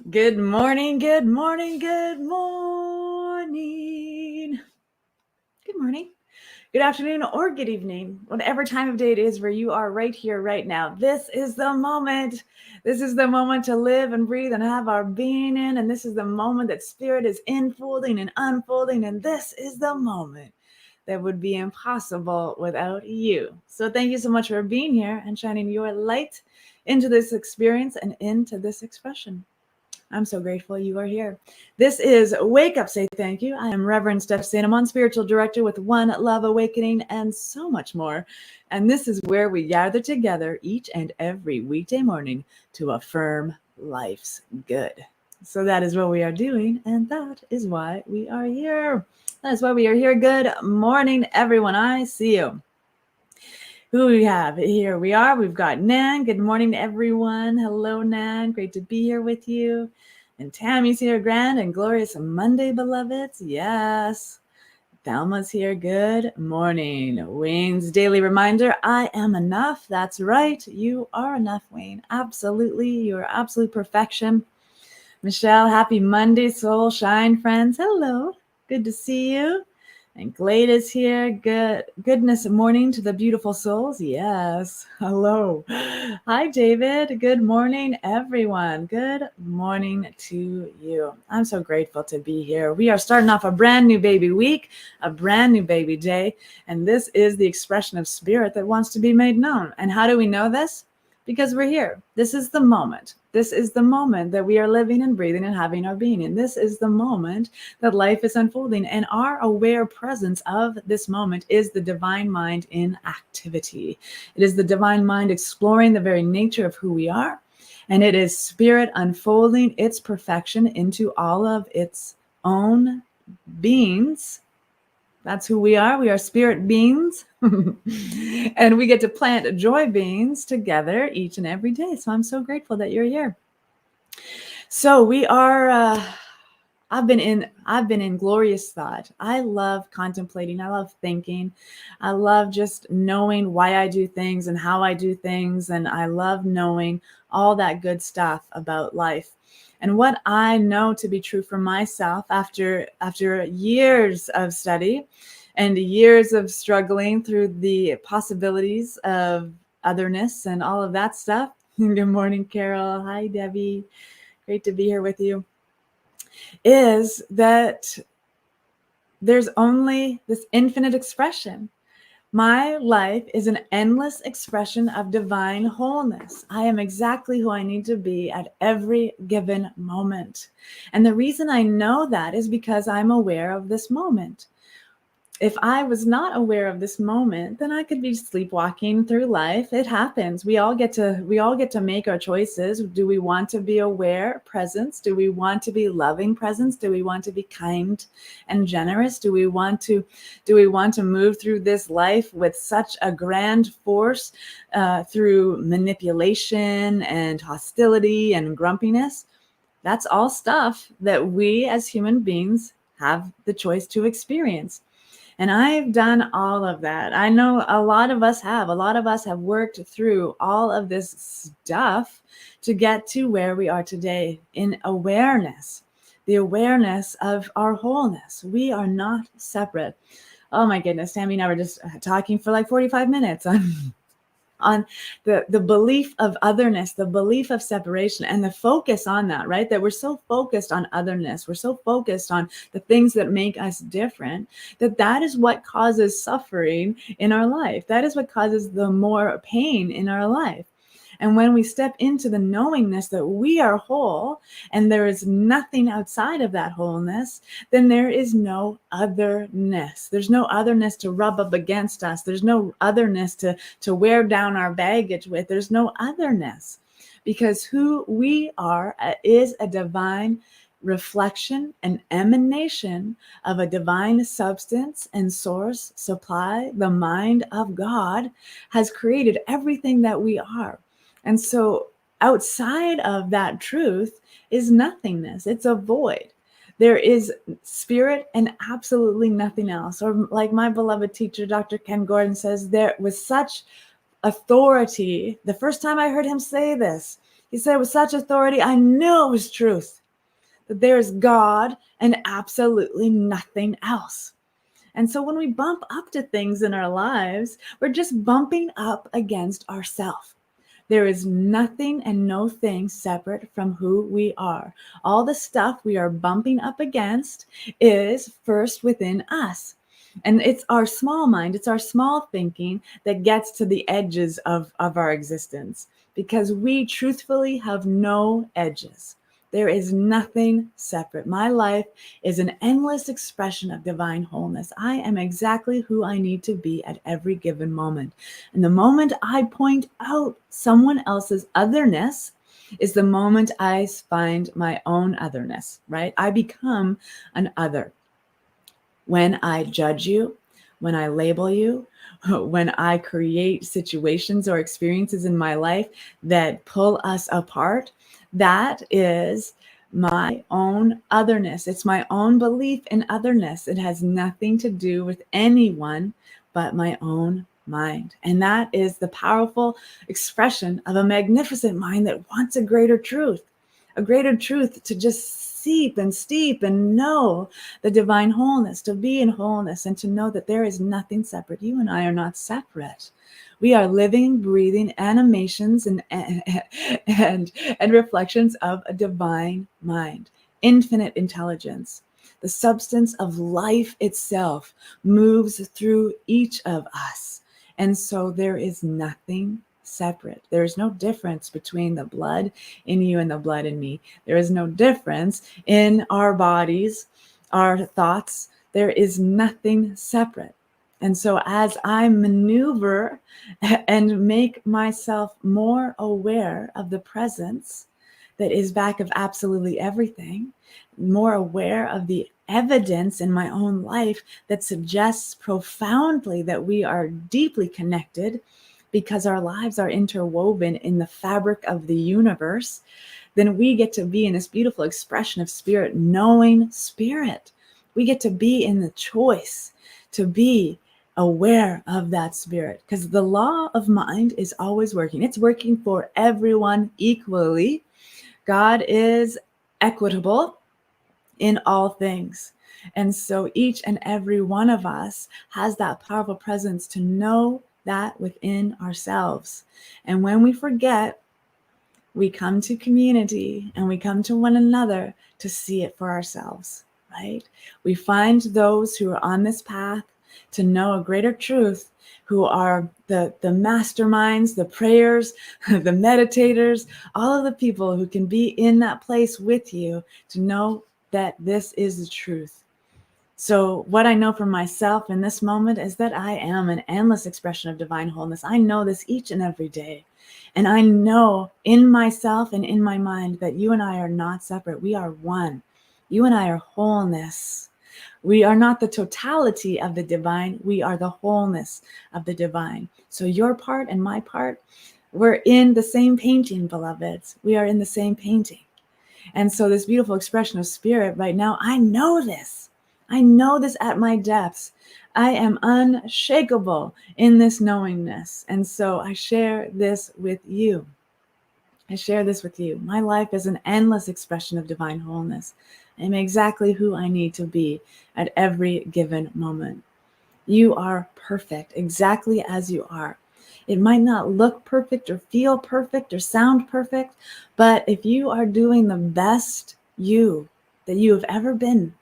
Good morning, good morning, good morning. Good morning, good afternoon, or good evening, whatever time of day it is where you are right here, right now. This is the moment. This is the moment to live and breathe and have our being in. And this is the moment that spirit is enfolding and unfolding. And this is the moment that would be impossible without you. So thank you so much for being here and shining your light into this experience and into this expression. I'm so grateful you are here. This is Wake Up, Say Thank You. I am Reverend Steph Sanamon, Spiritual Director with One Love Awakening and so much more. And this is where we gather together each and every weekday morning to affirm life's good. So that is what we are doing, and that is why we are here. That is why we are here. Good morning, everyone. I see you. Who we have? Here we are. We've got Nan. Good morning to everyone. Hello, Nan. Great to be here with you. And Tammy's here. Grand and glorious Monday, beloveds. Yes. Thelma's here. Good morning. Wayne's daily reminder. I am enough. That's right. You are enough, Wayne. Absolutely. You are absolute perfection. Michelle, happy Monday, soul shine, friends. Hello. Good to see you. And Glade is here. Goodness morning to the beautiful souls. Yes. Hello. Hi, David. Good morning, everyone. Good morning to you. I'm so grateful to be here. We are starting off a brand new baby week, a brand new baby day. And this is the expression of spirit that wants to be made known. And how do we know this? Because we're here. This is the moment. This is the moment that we are living and breathing and having our being in. This is the moment that life is unfolding. And our aware presence of this moment is the divine mind in activity. It is the divine mind exploring the very nature of who we are. And it is spirit unfolding its perfection into all of its own beings. That's who we are. We are spirit beings. And we get to plant joy beings together each and every day. So I'm so grateful that you're here. So we are I've been in glorious thought. I love contemplating. I love thinking. I love just knowing why I do things and how I do things. And I love knowing all that good stuff about life. And what I know to be true for myself after years of study and years of struggling through the possibilities of otherness and all of that stuff. Good morning, Carol. Hi, Debbie. Great to be here with you. Is that there's only this infinite expression. My life is an endless expression of divine wholeness. I am exactly who I need to be at every given moment. And the reason I know that is because I'm aware of this moment. If I was not aware of this moment, then I could be sleepwalking through life. It happens. We all get to make our choices. Do we want to be aware presence? Do we want to be loving presence? Do we want to be kind and generous? Do we want to move through this life with such a grand force through manipulation and hostility and grumpiness? That's all stuff that we as human beings have the choice to experience. And I've done all of that. I know a lot of us have. A lot of us have worked through all of this stuff to get to where we are today in awareness, the awareness of our wholeness. We are not separate. Oh my goodness, Tammy and I were just talking for like 45 minutes on the belief of otherness, the belief of separation, and the focus on that, right? That we're so focused on otherness, we're so focused on the things that make us different, that is what causes suffering in our life. That is what causes the more pain in our life. And when we step into the knowingness that we are whole and there is nothing outside of that wholeness, then there is no otherness. There's no otherness to rub up against us. There's no otherness to wear down our baggage with. There's no otherness, because who we are is a divine reflection and emanation of a divine substance and source supply. The mind of God has created everything that we are. And so outside of that truth is nothingness. It's a void. There is spirit and absolutely nothing else. Or like my beloved teacher, Dr. Ken Gordon says, there was such authority. The first time I heard him say this, He said with such authority, I knew it was truth, that there is God and absolutely nothing else. And so when we bump up to things in our lives, we're just bumping up against ourselves. There is nothing and no thing separate from who we are. All the stuff we are bumping up against is first within us. And it's our small mind, it's our small thinking that gets to the edges of our existence, because we truthfully have no edges. There is nothing separate. My life is an endless expression of divine wholeness. I am exactly who I need to be at every given moment. And the moment I point out someone else's otherness is the moment I find my own otherness, right? I become an other. When I judge you, when I label you, when I create situations or experiences in my life that pull us apart, that is my own otherness. It's my own belief in otherness. It has nothing to do with anyone but my own mind. And that is the powerful expression of a magnificent mind that wants a greater truth to just seep and steep and know the divine wholeness, to be in wholeness, and to know that there is nothing separate. You and I are not separate. We are living, breathing animations and reflections of a divine mind, infinite intelligence. The substance of life itself moves through each of us. And so there is nothing separate. There is no difference between the blood in you and the blood in me. There is no difference in our bodies, our thoughts. There is nothing separate. And so as I maneuver and make myself more aware of the presence that is back of absolutely everything, more aware of the evidence in my own life that suggests profoundly that we are deeply connected because our lives are interwoven in the fabric of the universe, then we get to be in this beautiful expression of spirit, knowing spirit. We get to be in the choice to be aware of that spirit, because the law of mind is always working. It's working for everyone equally. God is equitable in all things. And so each and every one of us has that powerful presence to know that within ourselves. And when we forget, we come to community and we come to one another to see it for ourselves, right? We find those who are on this path to know a greater truth, who are the masterminds, the prayers, the meditators, all of the people who can be in that place with you to know that this is the truth. So what I know for myself in this moment is that I am an endless expression of divine wholeness. I know this each and every day. And I know in myself and in my mind that you and I are not separate. We are one. You and I are wholeness. We are not the totality of the divine. We are the wholeness of the divine. So your part and my part, we're in the same painting, beloveds. We are in the same painting. And so this beautiful expression of spirit right now, I know this. I know this at my depths. I am unshakable in this knowingness. And so I share this with you. I share this with you. My life is an endless expression of divine wholeness. I'm exactly who I need to be at every given moment. You are perfect, exactly as you are. It might not look perfect or feel perfect or sound perfect, but if you are doing the best you that you have ever been,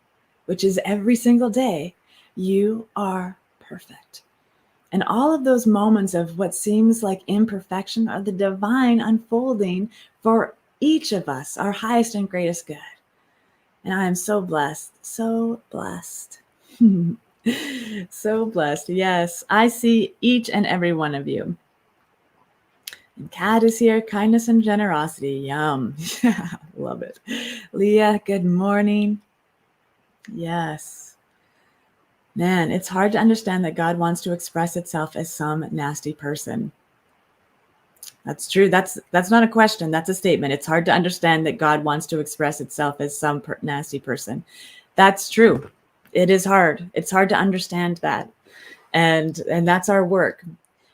which is every single day, you are perfect. And all of those moments of what seems like imperfection are the divine unfolding for each of us, our highest and greatest good. And I am so blessed, so blessed. So blessed. Yes, I see each and every one of you. And Kat is here, kindness and generosity. Yum. Love it. Leah, good morning. Yes. Man, it's hard to understand that God wants to express itself as some nasty person. That's true. That's not a question. That's a statement. It's hard to understand that God wants to express itself as some nasty person. That's true. It is hard. It's hard to understand that. And that's our work.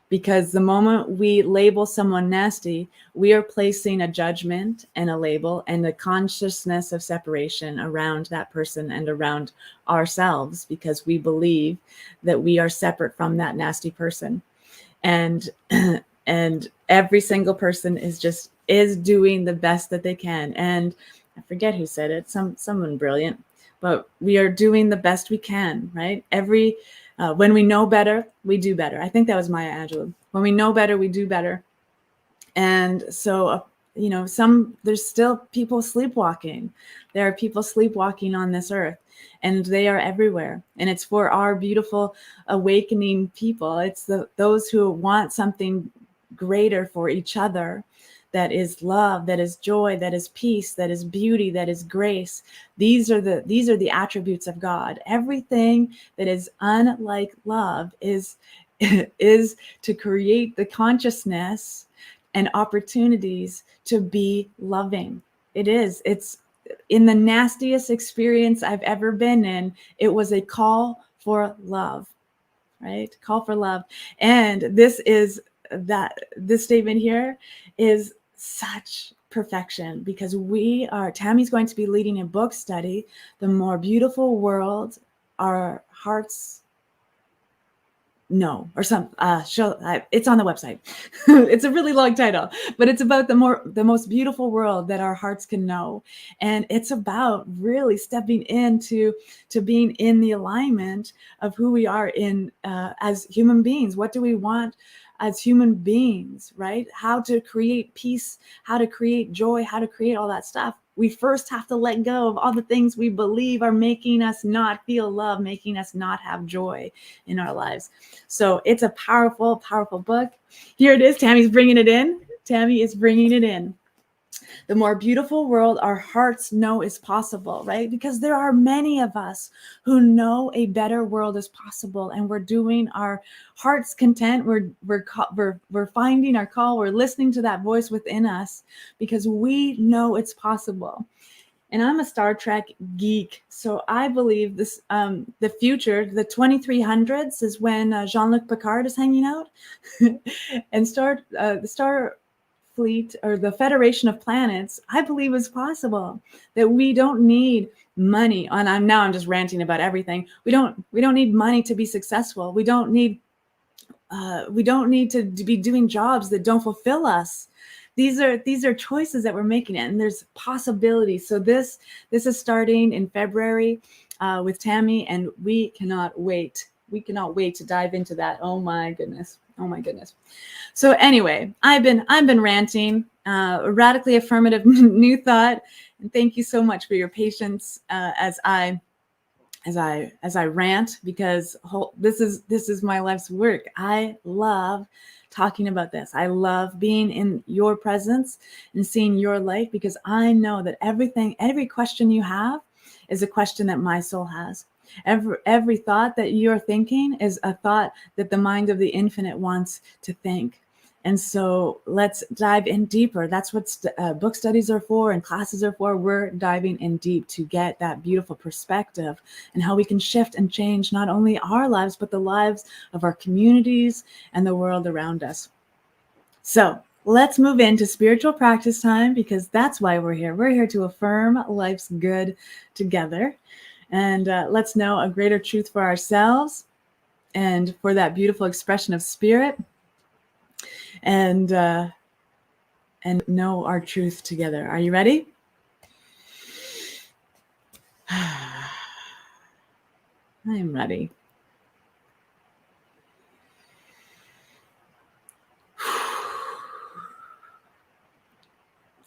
Because the moment we label someone nasty, we are placing a judgment and a label and a consciousness of separation around that person and around ourselves, because we believe that we are separate from that nasty person. And and every single person is doing the best that they can. And I forget who said it, someone brilliant, but we are doing the best we can, right? When we know better, we do better. I think that was Maya Angelou. When we know better, we do better. And so, there's still people sleepwalking. There are people sleepwalking on this earth, and they are everywhere. And it's for our beautiful awakening people. It's those who want something greater for each other. That is love, that is joy, that is peace, that is beauty, that is grace. These are the attributes of God. Everything that is unlike love is to create the consciousness and opportunities to be loving. It's in the nastiest experience I've ever been in. It was a call for love, right? Call for love. And this statement here is such perfection, because Tammy's going to be leading a book study, The More Beautiful World Our Hearts Know, or some it's on the website. It's a really long title, but it's about the most beautiful world that our hearts can know. And it's about really stepping into being in the alignment of who we are in as human beings. What do we want as human beings, right? How to create peace, how to create joy, how to create all that stuff. We first have to let go of all the things we believe are making us not feel love, making us not have joy in our lives. So it's a powerful, powerful book. Here it is. Tammy's bringing it in. Tammy is bringing it in. The more beautiful world our hearts know is possible, right? Because there are many of us who know a better world is possible, and we're doing our heart's content. We're finding our call. We're listening to that voice within us because we know it's possible. And I'm a Star Trek geek, so I believe this. The future, the 2300s, is when Jean-Luc Picard is hanging out, and the Star Fleet, or the Federation of Planets, I believe is possible. That we don't need money. And I'm just ranting about everything. We don't need money to be successful. We don't need to be doing jobs that don't fulfill us. These are choices that we're making, and there's possibilities. So this is starting in February with Tammy, and we cannot wait. We cannot wait to dive into that. Oh my goodness. So anyway, I've been ranting. A radically affirmative new thought, and thank you so much for your patience as I rant, because this is my life's work. I love talking about this. I love being in your presence and seeing your light, because I know that every question you have is a question that my soul has. Every thought that you're thinking is a thought that the mind of the infinite wants to think. And so let's dive in deeper. That's what book studies are for and classes are for. We're diving in deep to get that beautiful perspective and how we can shift and change not only our lives, but the lives of our communities and the world around us. So let's move into spiritual practice time, because that's why we're here. We're here to affirm life's good together. And let's know a greater truth for ourselves and for that beautiful expression of spirit, and know our truth together. Are you ready? I am ready.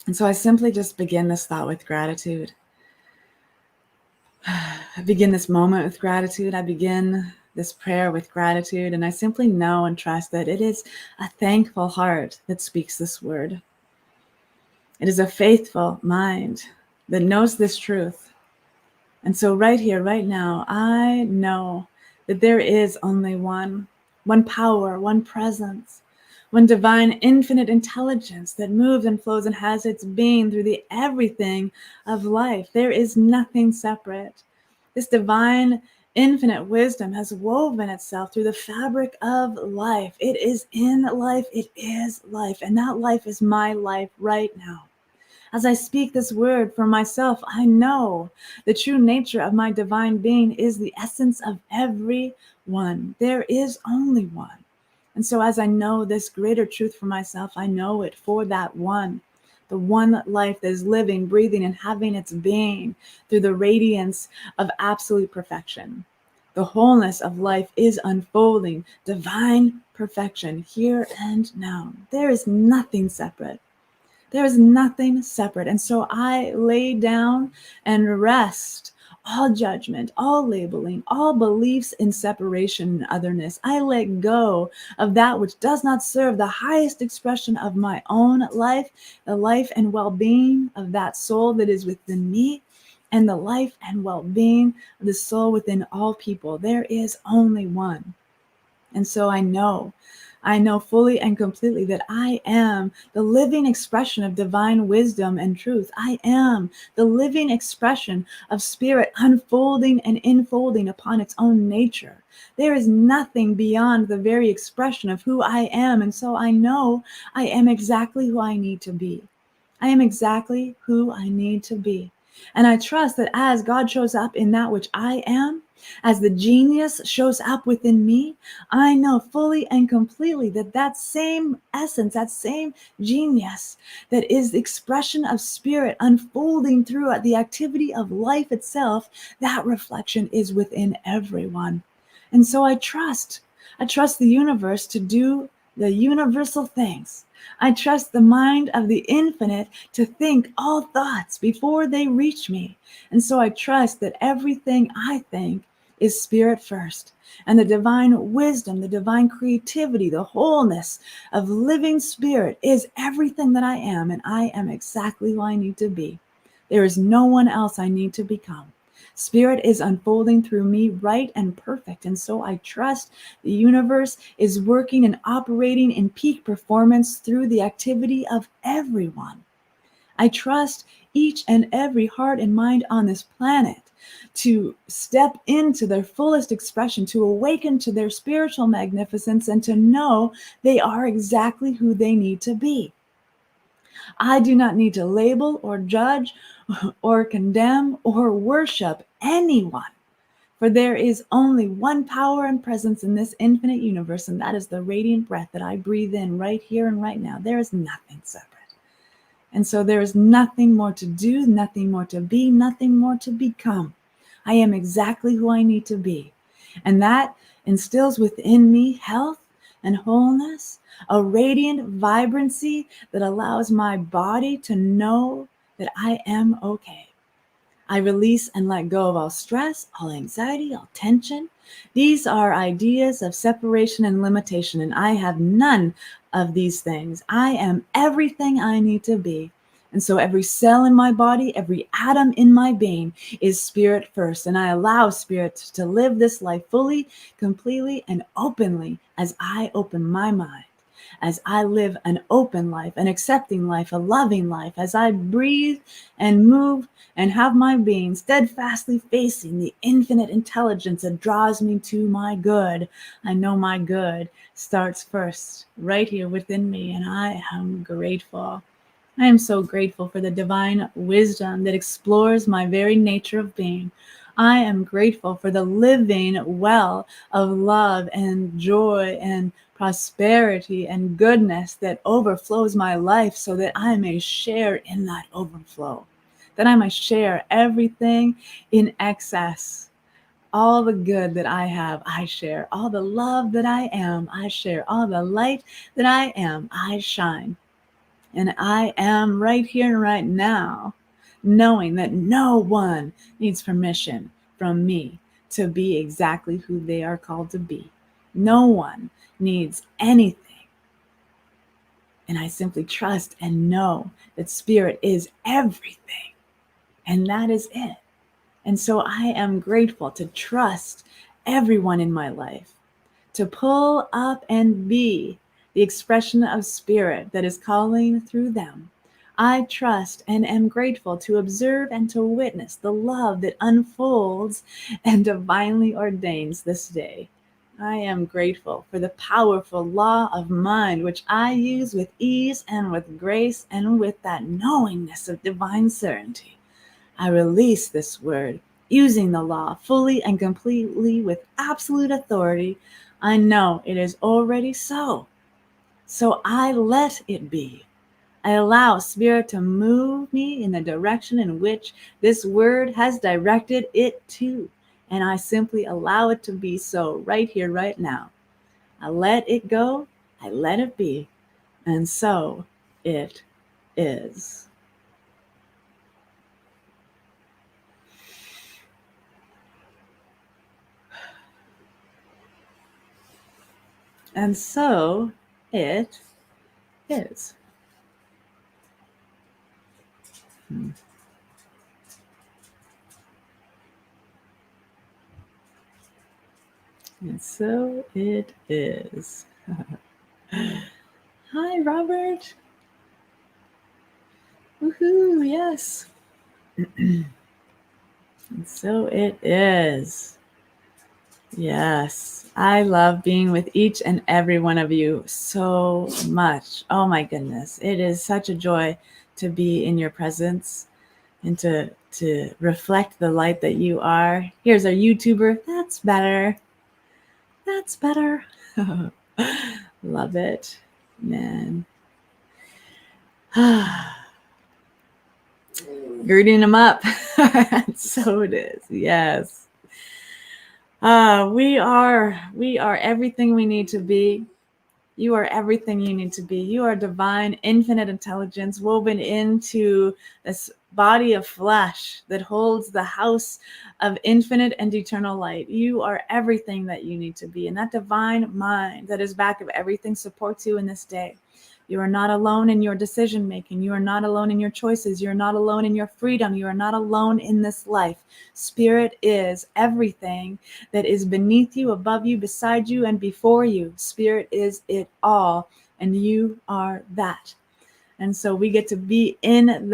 And so I simply just begin this thought with gratitude. I begin this moment with gratitude. I begin this prayer with gratitude, and I simply know and trust that it is a thankful heart that speaks this word. It is a faithful mind that knows this truth. And so right here, right now, I know that there is only one power, one presence, one divine infinite intelligence that moves and flows and has its being through the everything of life. There is nothing separate. This divine Infinite wisdom has woven itself through the fabric of life. It is in life. It is life. And that life is my life right now. As I speak this word for myself, I know the true nature of my divine being is the essence of every one. There is only one. And so as I know this greater truth for myself, I know it for that one, the one life that is living, breathing, and having its being through the radiance of absolute perfection. The wholeness of life is unfolding, divine perfection here and now. There is nothing separate. There is nothing separate. And so I lay down and rest all judgment, all labeling, all beliefs in separation and otherness. I let go of that which does not serve the highest expression of my own life, the life and well-being of that soul that is within me, and the life and well-being of the soul within all people. There is only one. And so I know fully and completely that I am the living expression of divine wisdom and truth. I am the living expression of spirit unfolding and enfolding upon its own nature. There is nothing beyond the very expression of who I am. And so I know I am exactly who I need to be. I am exactly who I need to be. And I trust that as God shows up in that which I am, as the genius shows up within me, I know fully and completely that that same essence, that same genius that is the expression of spirit unfolding through the activity of life itself, that reflection is within everyone. And so I trust the universe to do the universal things. I trust the mind of the infinite to think all thoughts before they reach me. And so I trust that everything I think is spirit first. And the divine wisdom, the divine creativity, the wholeness of living spirit is everything that I am. And I am exactly who I need to be. There is no one else I need to become. Spirit is unfolding through me right and perfect. And so I trust the universe is working and operating in peak performance through the activity of everyone. I trust each and every heart and mind on this planet to step into their fullest expression, to awaken to their spiritual magnificence, and to know they are exactly who they need to be. I do not need to label or judge or condemn or worship anyone. For there is only one power and presence in this infinite universe, and that is the radiant breath that I breathe in right here and right now. There is nothing separate. And so there is nothing more to do, nothing more to be, nothing more to become. I am exactly who I need to be. And that instills within me health and wholeness, a radiant vibrancy that allows my body to know that I am okay. I release and let go of all stress, all anxiety, all tension. These are ideas of separation and limitation, and I have none of these things. I am everything I need to be. And so every cell in my body, every atom in my being is spirit first. And I allow spirit to live this life fully, completely, and openly as I open my mind, as I live an open life, an accepting life, a loving life, as I breathe and move and have my being steadfastly facing the infinite intelligence that draws me to my good. I know my good starts first right here within me, and I am grateful. I am so grateful for the divine wisdom that explores my very nature of being. I am grateful for the living well of love and joy and prosperity and goodness that overflows my life so that I may share in that overflow, that I might share everything in excess. All the good that I have, I share. All the love that I am, I share. All the light that I am, I shine. And I am right here and right now, knowing that no one needs permission from me to be exactly who they are called to be. No one needs anything. And I simply trust and know that spirit is everything. And that is it. And so I am grateful to trust everyone in my life, to pull up and be the expression of spirit that is calling through them. I trust and am grateful to observe and to witness the love that unfolds and divinely ordains this day. I am grateful for the powerful law of mind, which I use with ease and with grace and with that knowingness of divine certainty. I release this word, using the law fully and completely with absolute authority. I know it is already so. So I let it be. I allow Spirit to move me in the direction in which this word has directed it to. And I simply allow it to be so right here, right now. I let it go. I let it be. And so it is. And so it is. And so it is. Hi, Robert. Woohoo, yes. And so it is. Yes, I love being with each and every one of you so much. Oh my goodness. It is such a joy to be in your presence and to reflect the light that you are. Here's our YouTuber. That's better. That's better. Love it, man. Girding them up. So it is. Yes. We are everything we need to be. You are everything you need to be. You are divine, infinite intelligence woven into this body of flesh that holds the house of infinite and eternal light. You are everything that you need to be. And that divine mind that is back of everything supports you in this day. You are not alone in your decision making. You are not alone in your choices. You are not alone in your freedom. You are not alone in this life. Spirit is everything that is beneath you, above you, beside you, and before you. Spirit is it all, and you are that. And so we get to be in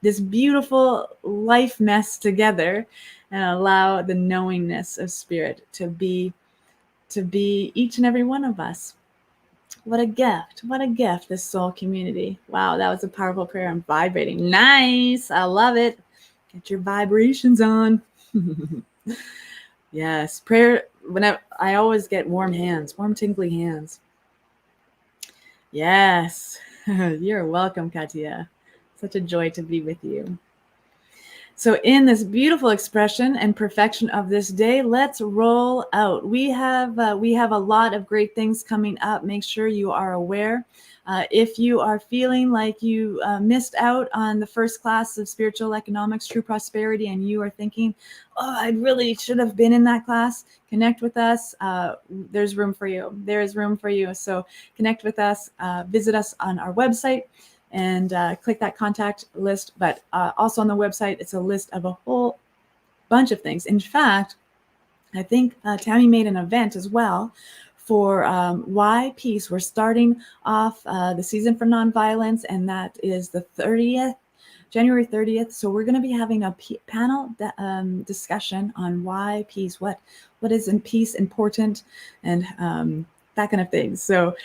this beautiful life mess together and allow the knowingness of Spirit to be each and every one of us. What a gift. What a gift, this soul community. Wow, that was a powerful prayer. I'm vibrating. Nice. I love it. Get your vibrations on. Yes. Prayer. Whenever I always get warm hands, warm, tingly hands. Yes. You're welcome, Katia. Such a joy to be with you. So in this beautiful expression and perfection of this day, let's roll out. We have a lot of great things coming up. Make sure you are aware. If you are feeling like you missed out on the first class of Spiritual Economics, True Prosperity, and you are thinking, oh, I really should have been in that class, connect with us. There's room for you. There is room for you. So connect with us, visit us on our website, and click that contact list. But also on the website, it's a list of a whole bunch of things. In fact, I think Tammy made an event as well for Why Peace. We're starting off the season for nonviolence, and that is the 30th, January 30th. So we're going to be having a panel discussion on why peace, what is in peace important, and that kind of thing. So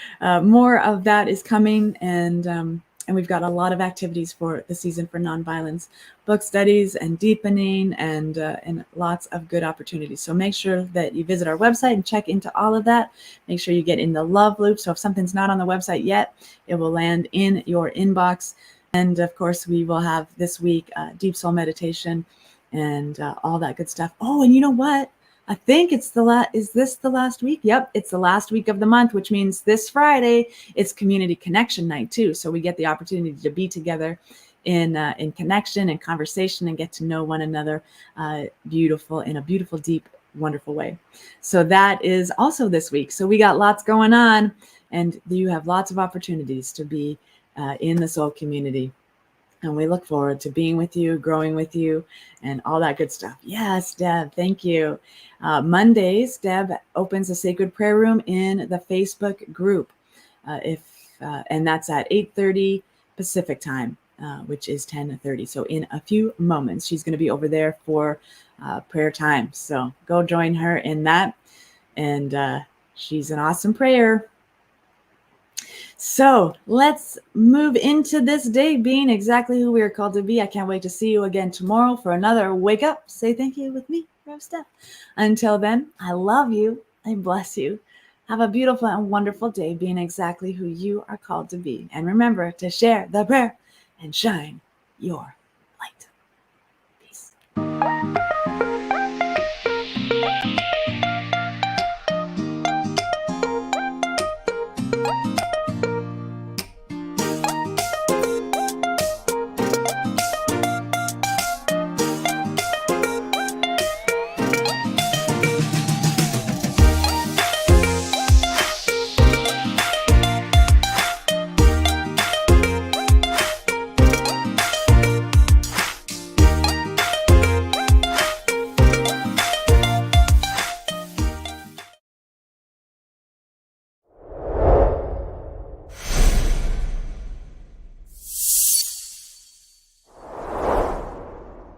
more of that is coming, and we've got a lot of activities for the season for nonviolence, book studies and deepening, and lots of good opportunities. So make sure that you visit our website and check into all of that. Make sure you get in the love loop. So if something's not on the website yet, it will land in your inbox. And of course, we will have this week deep soul meditation and all that good stuff. Oh, and you know what? I think it's is this the last week? Yep, it's the last week of the month, which means this Friday it's community connection night too. So we get the opportunity to be together in connection and conversation and get to know one another in a beautiful, deep, wonderful way. So that is also this week. So we got lots going on, and you have lots of opportunities to be in the soul community. And we look forward to being with you, growing with you, and all that good stuff. Yes, Deb, thank you. Mondays, Deb opens a sacred prayer room in the Facebook group, and that's at 8:30 Pacific time. which is 10:30. So in a few moments, she's going to be over there for prayer time. So go join her in that. And she's an awesome prayer. So let's move into this day being exactly who we are called to be. I can't wait to see you again tomorrow for another Wake Up, Say Thank You with me, Rev Steph. Until then, I love you. I bless you. Have a beautiful and wonderful day being exactly who you are called to be. And remember to share the prayer and shine your light. Peace.